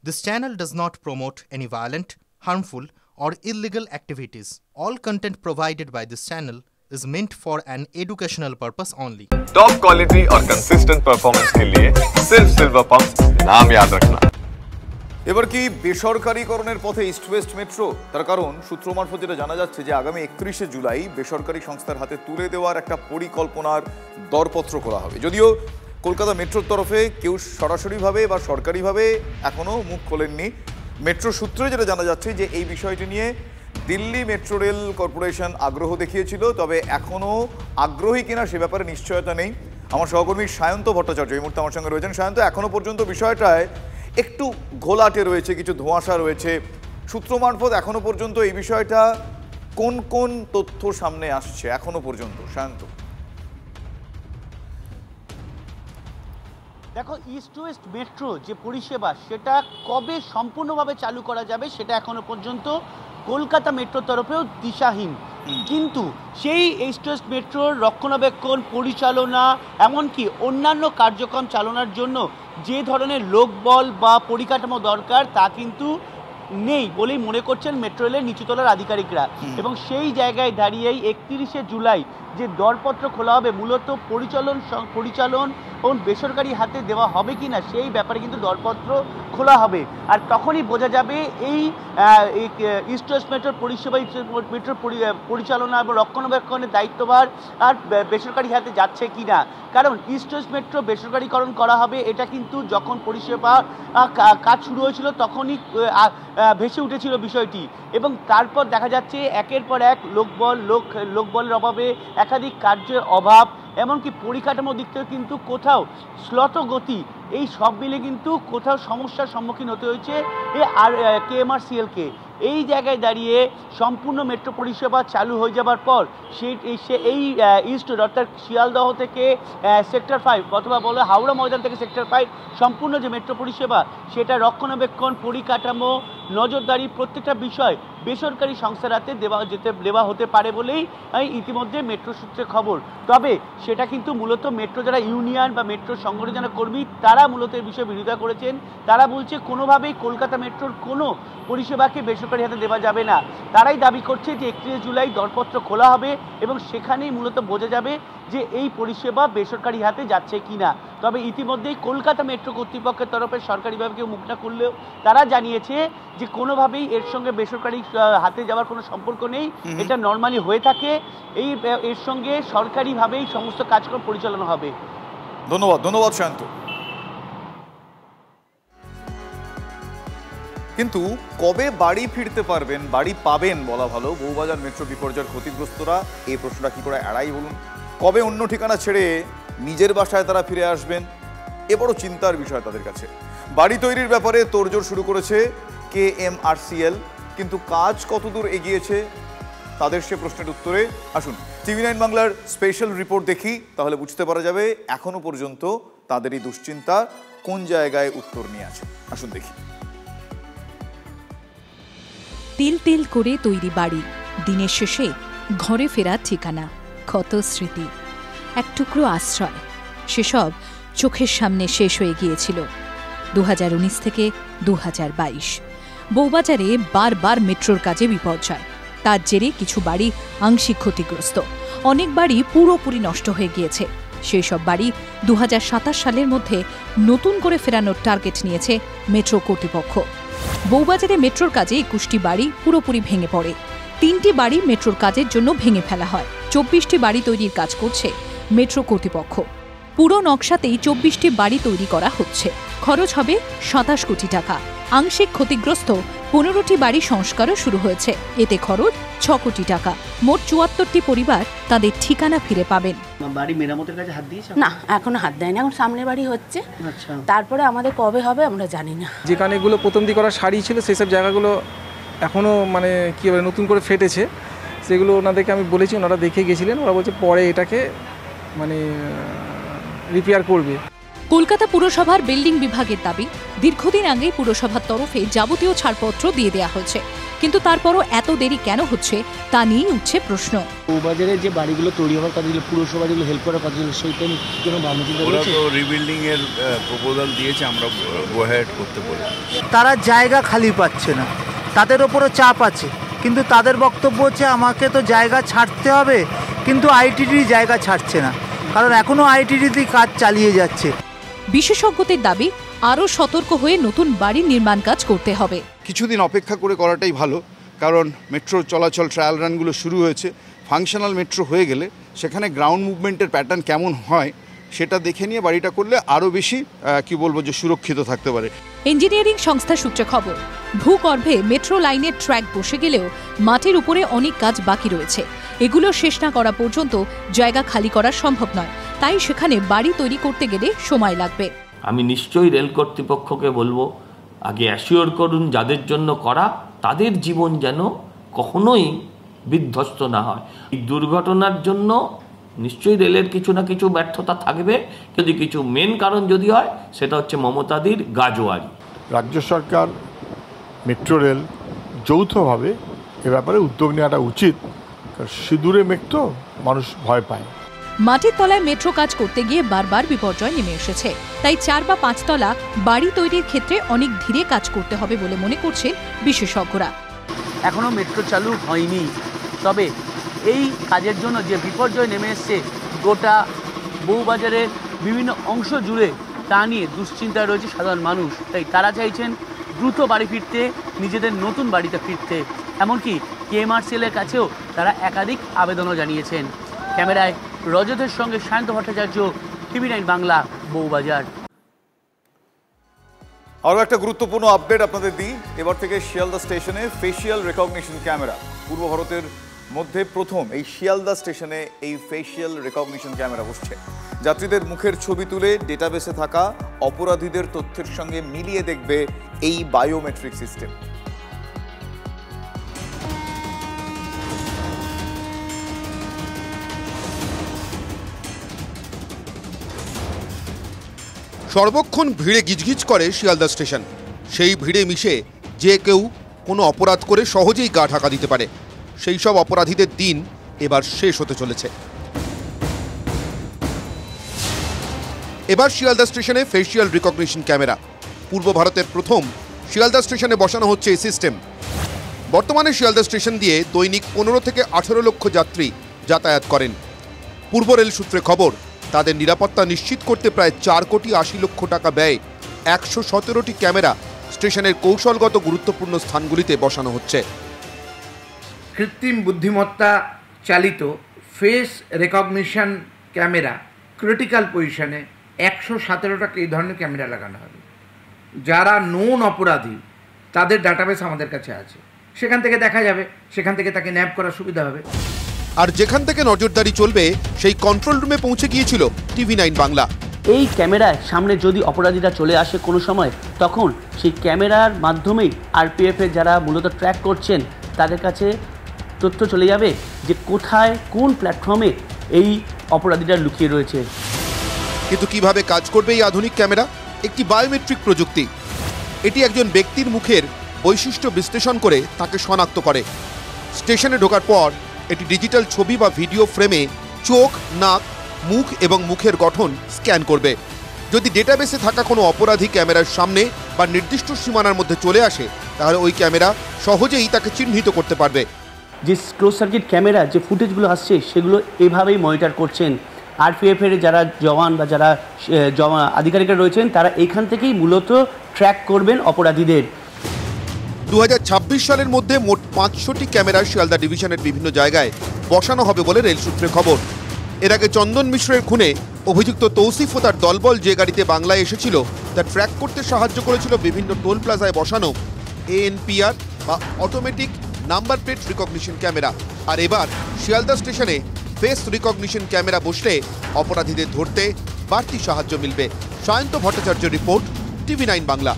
This channel does not promote any violent, harmful, or illegal activities. All content provided by this channel is meant for an educational purpose only. Top quality और consistent performance के लिए सिर्फ silver pumps नाम याद रखना। এবার কি বেসরকারীকরণের পথে ইস্ট ওয়েস্ট মেট্রো? তার কারণ সূত্র মারফত যেটা জানা যাচ্ছে যে আগামী 31শে জুলাই বেসরকারি সংস্থার হাতে তুলে দেওয়ার একটা পরিকল্পনার দরপত্র করা হবে। যদিও কলকাতা মেট্রোর তরফে কেউ সরাসরিভাবে বা সরকারিভাবে এখনও মুখ খোলেননি। মেট্রো সূত্রে যেটা জানা যাচ্ছে যে এই বিষয়টি নিয়ে দিল্লি মেট্রো রেল কর্পোরেশন আগ্রহ দেখিয়েছিল, তবে এখনও আগ্রহী কিনা সে ব্যাপারে নিশ্চয়তা নেই। আমার সহকর্মী সায়ন্ত ভট্টাচার্য এই মুহূর্তে আমার সঙ্গে রয়েছেন। সায়ন্ত, এখনও পর্যন্ত বিষয়টায় একটু ঘোলাটে রয়েছে, কিছু ধোঁয়াশা রয়েছে। সূত্র মারফত এখনো পর্যন্ত এই বিষয়টা কোন কোন তথ্য সামনে আসছে এখনো পর্যন্ত? সায়ন্ত, দেখো, ইস্ট ওয়েস্ট মেট্রো যে পরিষেবা সেটা কবে সম্পূর্ণভাবে চালু করা যাবে সেটা এখনো পর্যন্ত কলকাতা মেট্রোর তরফেও দিশাহীন। কিন্তু সেই ইস্ট ওয়েস্ট মেট্রোর রক্ষণাবেক্ষণ, পরিচালনা, এমনকি অন্যান্য কার্যক্রম চালানোর জন্য যে ধরনের লোকবল বা পরিকাঠামো দরকার তা কিন্তু নেই বলেই মনে করছেন মেট্রো রেলের নিচুতলার আধিকারিকরা। এবং সেই জায়গায় দাঁড়িয়েই 31শে জুলাই যে দরপত্র খোলা হবে, মূলত পরিচালন ও বেসরকারি হাতে দেওয়া হবে কি না সেই ব্যাপারে কিন্তু দরপত্র খোলা হবে। আর তখনই বোঝা যাবে এই ইস্ট ওয়েস্ট মেট্রোর পরিষেবা, মেট্রোর পরিচালনা এবং রক্ষণাবেক্ষণের দায়িত্বভার আর বেসরকারি হাতে যাচ্ছে কি না। কারণ ইস্ট ওয়েস্ট মেট্রো বেসরকারিকরণ করা হবে এটা কিন্তু যখন পরিষেবা কাজ শুরু হয়েছিল তখনই ভেসে উঠেছিল বিষয়টি। এবং তারপর দেখা যাচ্ছে একের পর এক লোকবলের অভাবে, একাধিক কার্যের অভাব, এমনকি পরিকাঠামোর দিক থেকে কিন্তু কোথাও শ্লথ গতি, এই সব মিলে কিন্তু কোথাও সমস্যার সম্মুখীন হতে হয়েছে কেএমআরসিএলকে। এই জায়গায় দাঁড়িয়ে সম্পূর্ণ মেট্রো পরিষেবা চালু হয়ে যাবার পর এই ইস্ট অর্থাৎ শিয়ালদহ থেকে সেক্টর 5 অথবা বলে হাওড়া ময়দান থেকে সেক্টর 5 সম্পূর্ণ যে মেট্রো পরিষেবা সেটা রক্ষণাবেক্ষণ, পরিকাঠামো, নজরদারি প্রত্যেকটা বিষয় বেসরকারি সংস্থার হাতে দেওয়া হতে পারে বলেই ইতিমধ্যে মেট্রো সূত্রে খবর। তবে সেটা কিন্তু মূলত মেট্রো যারা ইউনিয়ন বা মেট্রো সংগঠনের যারা কর্মী তারা মূলত এই বিষয়ে বিরোধিতা করেছেন। তারা বলছে কোনোভাবেই কলকাতা মেট্রোর কোনো পরিষেবাকে বেসরকারি হাতে দেওয়া যাবে না। তারাই দাবি করছে যে 31 জুলাই দরপত্র খোলা হবে এবং সেখানেই মূলত বোঝা যাবে যে এই পরিষেবা বেসরকারি হাতে যাচ্ছে কি না। তবে ইতিমধ্যেই কলকাতা মেট্রো কর্তৃপক্ষের তরফে সরকারিভাবে কেউ মুখ না করলেও তারা জানিয়েছে যে কোনোভাবেই এর সঙ্গে বেসরকারি হাতে যাওয়ার কোনো সম্পর্ক নেই, এটা নর্মালি হয়ে থাকে। এর সঙ্গে সরকারিভাবেই সমস্ত কাজকর্ম পরিচালনা হবে। ধন্যবাদ শান্ত। কিন্তু কবে বাড়ি ফিরতে পারবেন, বাড়ি পাবেন বলা ভালো, বউবাজার মেট্রো বিপর্যয়ের ক্ষতিগ্রস্তরা এই প্রশ্নটা কি করে এড়াই বলুন? কবে অন্য ঠিকানা ছেড়ে নিজের বাসায় তারা ফিরে আসবেন, এ বড় চিন্তার বিষয় তাদের কাছে। বাড়ি তৈরির ব্যাপারে তোড়জোড় শুরু করেছে কেএমআরসিএল, কিন্তু কাজ কতদূর এগিয়েছে তাদের সে প্রশ্নের উত্তরে আসুন TV9 বাংলার স্পেশাল রিপোর্ট দেখি, তাহলে বুঝতে পারা যাবে এখনো পর্যন্ত তাদের এই দুশ্চিন্তা কোন জায়গায় উত্তর নিয়ে আছে। আসুন দেখি। তিল তিল করে তৈরি বাড়ি, দিনের শেষে ঘরে ফেরার ঠিকানা, ক্ষত স্মৃতি, এক টুকরো আশ্রয়, সেসব চোখের সামনে শেষ হয়ে গিয়েছিল 2019 থেকে 2022। বউবাজারে বারবার মেট্রোর কাজে বিপর্যয়, তার জেরে কিছু বাড়ি আংশিক ক্ষতিগ্রস্ত, অনেক বাড়ি পুরোপুরি নষ্ট হয়ে গিয়েছে। সেই সব বাড়ি 2027 সালের মধ্যে নতুন করে ফেরানোর টার্গেট নিয়েছে মেট্রো কর্তৃপক্ষ। বউবাজারে মেট্রোর কাজে 21টি বাড়ি পুরোপুরি ভেঙে পড়ে, 3টি বাড়ি মেট্রোর কাজের জন্য ভেঙে ফেলা হয়, 24টি বাড়ি তৈরির কাজ করছে মেট্রো কর্তৃপক্ষ। পুরো নকশাতেই 24টি বাড়ি তৈরি করা হচ্ছে, খরচ হবে 27 কোটি টাকা। আংশিক ক্ষতিগ্রস্ত 15টি বাড়ি সংস্কারও শুরু হয়েছে, এতে খরচ 6 কোটি টাকা। মোট 74টি পরিবার তাদের ঠিকানা ফিরে পাবেন। বাড়ি মেরামতের কাছে হাত দিয়েছে? না, এখনো হাত দেয়নি, এখন সামনের বাড়ি হচ্ছে। আচ্ছা, তারপরে আমাদের কবে হবে আমরা জানি না। যেখানে এগুলো প্রথম দিকে করা শাড়ি ছিল সেসব জায়গাগুলো এখনও মানে কী হবে নতুন করে ফেটেছে, সেগুলো ওনাদেরকে আমি বলেছি, ওনারা দেখে গেছিলেন, ওরা বলছে পরে এটাকে মানে রিপেয়ার করবে। কলকাতা পুরসভার বিল্ডিং বিভাগের দাবি, দীর্ঘদিন আগে পুরসভার তরফে যাবতীয় ছাড়পত্র দিয়ে দেওয়া হয়েছে, কিন্তু তারপরও এত দেরি কেন হচ্ছে তা নিয়েই উঠছে প্রশ্ন। বউবাজারে যে বাড়িগুলো তৈরি হওয়ার কথা ছিল, পুরসভা যেগুলো হেল্প করার কথা ছিল, সেইটা কোনো ভাবনা চিন্তা ওরা করেছে? তো রিবিল্ডিং এর প্রপোজাল দিয়েছে, আমরা গো অ্যাহেড করতে বলে। তারা জায়গা খালি পাচ্ছে না, তাদের ওপরও চাপ আছে, কিন্তু তাদের বক্তব্য হচ্ছে আমাকে তো জায়গা ছাড়তে হবে, কিন্তু আইটিডি জায়গা ছাড়ছে না, কারণ এখনও আইটিডিতেই কাজ চালিয়ে যাচ্ছে। বিশেষজ্ঞদের দাবি আরও সতর্ক হয়ে নতুন বাড়ির নির্মাণ কাজ করতে হবে। কিছুদিন অপেক্ষা করে করাটাই ভালো, কারণ মেট্রো চলাচল ট্রায়াল রানগুলো শুরু হয়েছে। ফাংশনাল মেট্রো হয়ে গেলে সেখানে গ্রাউন্ড মুভমেন্টের প্যাটার্ন কেমন হয় সেটা দেখে নিয়ে বাড়িটা করলে আরও বেশি সুরক্ষিত থাকতে পারে। ইঞ্জিনিয়ারিং সংস্থা সূত্রে খবর, ভূগর্ভে মেট্রো লাইনের ট্র্যাক বসে গেলেও মাটির উপরে অনেক কাজ বাকি রয়েছে। এগুলো শেষ না করা পর্যন্ত জায়গা খালি করা সম্ভব নয়, তাই সেখানে বাড়ি তৈরি করতে গেলে সময় লাগবে। আমি নিশ্চয়ই রেল কর্তৃপক্ষকে বলবো, আগে অ্যাসিওর করুন যাদের জন্য করা তাদের জীবন যেন কখনোই বিধ্বস্ত না হয়। এই দুর্ঘটনার জন্য নিশ্চয়ই রেলের কিছু না কিছু ব্যর্থতা থাকবে, যদি কিছু মেন কারণ যদি হয় সেটা হচ্ছে মমতাদির গাজোয়ারি। রাজ্য সরকার, মেট্রো রেল যৌথভাবে এ ব্যাপারে উদ্যোগ নেওয়াটা উচিত, কারণ সিঁদুরে মেঘ তো মানুষ ভয় পায়। মাটির তলায় মেট্রো কাজ করতে গিয়ে বারবার বিপর্যয় নেমে এসেছে, তাই 4 বা 5 তলা বাড়ি তৈরির ক্ষেত্রে অনেক ধীরে কাজ করতে হবে বলে মনে করছেন বিশেষজ্ঞরা। এখনও মেট্রো চালু হয়নি, তবে এই কাজের জন্য যে বিপর্যয় নেমে এসছে গোটা বউবাজারের বিভিন্ন অংশ জুড়ে, তা নিয়ে দুশ্চিন্তায় রয়েছে সাধারণ মানুষ। তাই তারা চাইছেন দ্রুত বাড়ি ফিরতে, নিজেদের নতুন বাড়িতে ফিরতে। এমনকি কেএমআরসিএলের কাছেও তারা একাধিক আবেদনও জানিয়েছেন। ক্যামেরায় রজতের সঙ্গে সায়ন্ত ভট্টাচার্য, TV9 বাংলা, বউবাজার। আরও একটা গুরুত্বপূর্ণ আপডেট আপনাদের দিই। এবার থেকে শিয়ালদা স্টেশনে ফেসিয়াল রেকগনিশন ক্যামেরা। পূর্ব ভারতের মধ্যে প্রথম এই শিয়ালদা স্টেশনে এই ফেসিয়াল রেকগনিশন ক্যামেরা বসছে। যাত্রীদের মুখের ছবি তুলে ডেটাবেসে থাকা অপরাধীদের তথ্যের সঙ্গে মিলিয়ে দেখবে এই বায়োমেট্রিক সিস্টেম। সর্বক্ষণ ভিড়ে গিজগিজ করে শিয়ালদা স্টেশন। সেই ভিড়ে মিশে যে কেউ কোনো অপরাধ করে সহজেই গা ঢাকা দিতে পারে। সেই সব অপরাধীদের দিন এবার শেষ হতে চলেছে। এবার শিয়ালদা স্টেশনে ফেসিয়াল রিকগনিশন ক্যামেরা। পূর্ব ভারতের প্রথম শিয়ালদা স্টেশনে বসানো হচ্ছে এই সিস্টেম। বর্তমানে শিয়ালদা স্টেশন দিয়ে দৈনিক 15 থেকে 18 লক্ষ যাত্রী যাতায়াত করেন। পূর্ব রেল সূত্রে খবর, তাদের নিরাপত্তা নিশ্চিত করতে প্রায় 4 কোটি 80 লক্ষ টাকা ব্যয়ে 117টি ক্যামেরা স্টেশনের কৌশলগত গুরুত্বপূর্ণ স্থানগুলিতে বসানো হচ্ছে। কৃত্রিম বুদ্ধিমত্তা চালিত ফেস রেকগনিশন ক্যামেরা ক্রিটিক্যাল পজিশনে 117টাকে এই ধরনের ক্যামেরা লাগানো হবে। যারা নোন অপরাধী তাদের ডাটাবেস আমাদের কাছে আছে, সেখান থেকে দেখা যাবে, সেখান থেকে তাকে ন্যাপ করার সুবিধা হবে। আর যেখান থেকে নজরদারি চলবে সেই কন্ট্রোল রুমে পৌঁছে গিয়েছিল TV9 বাংলা। এই ক্যামেরায় সামনে যদি অপরাধীরা চলে আসে কোনো সময়, তখন সেই ক্যামেরার মাধ্যমেই আরপিএফের যারা মূলত ট্র্যাক করছেন তাদের কাছে তথ্য চলে যাবে যে কোথায় কোন প্ল্যাটফর্মে এই অপরাধীরা লুকিয়ে রয়েছে। কিন্তু কিভাবে কাজ করবে এই আধুনিক ক্যামেরা? একটি বায়োমেট্রিক প্রযুক্তি। এটি একজন ব্যক্তির মুখের বৈশিষ্ট্য বিশ্লেষণ করে তাকে শনাক্ত করে। স্টেশনে ঢোকার পর এটি ডিজিটাল ছবি বা ভিডিও ফ্রেমে চোখ, নাক, মুখ এবং মুখের গঠন স্ক্যান করবে। যদি ডেটাবেসে থাকা কোনো অপরাধী ক্যামেরার সামনে বা নির্দিষ্ট সীমানার মধ্যে চলে আসে, তাহলে ওই ক্যামেরা সহজেই তাকে চিহ্নিত করতে পারবে। যে ক্লোজ সার্কিট ক্যামেরা যে ফুটেজগুলো আসছে সেগুলো এভাবেই মনিটর করছেন আরপিএফের যারা জওয়ান বা যারা আধিকারিকরা রয়েছেন, তারা এখান থেকেই মূলত ট্র্যাক করবেন অপরাধীদের। 2026 সালের মধ্যে মোট 500টি ক্যামেরা শিয়ালদা ডিভিশনের বিভিন্ন জায়গায় বসানো হবে বলে রেল সূত্রে খবর। এর আগে চন্দন মিশ্রের খুনে অভিযুক্ত তৌসিফ ও তার দলবল যে গাড়িতে বাংলায় এসেছিল তা ট্র্যাক করতে সাহায্য করেছিল বিভিন্ন টোল প্লাজায় বসানো ANPR বা automatic number plate recognition camera. আর এবার শিয়ালদা স্টেশনে ফেস রিকগনিশন ক্যামেরা বসলে অপরাধীদের ধরতে বাড়তি সাহায্য মিলবে। Sayanta Bhattacharya report, TV9 Bangla.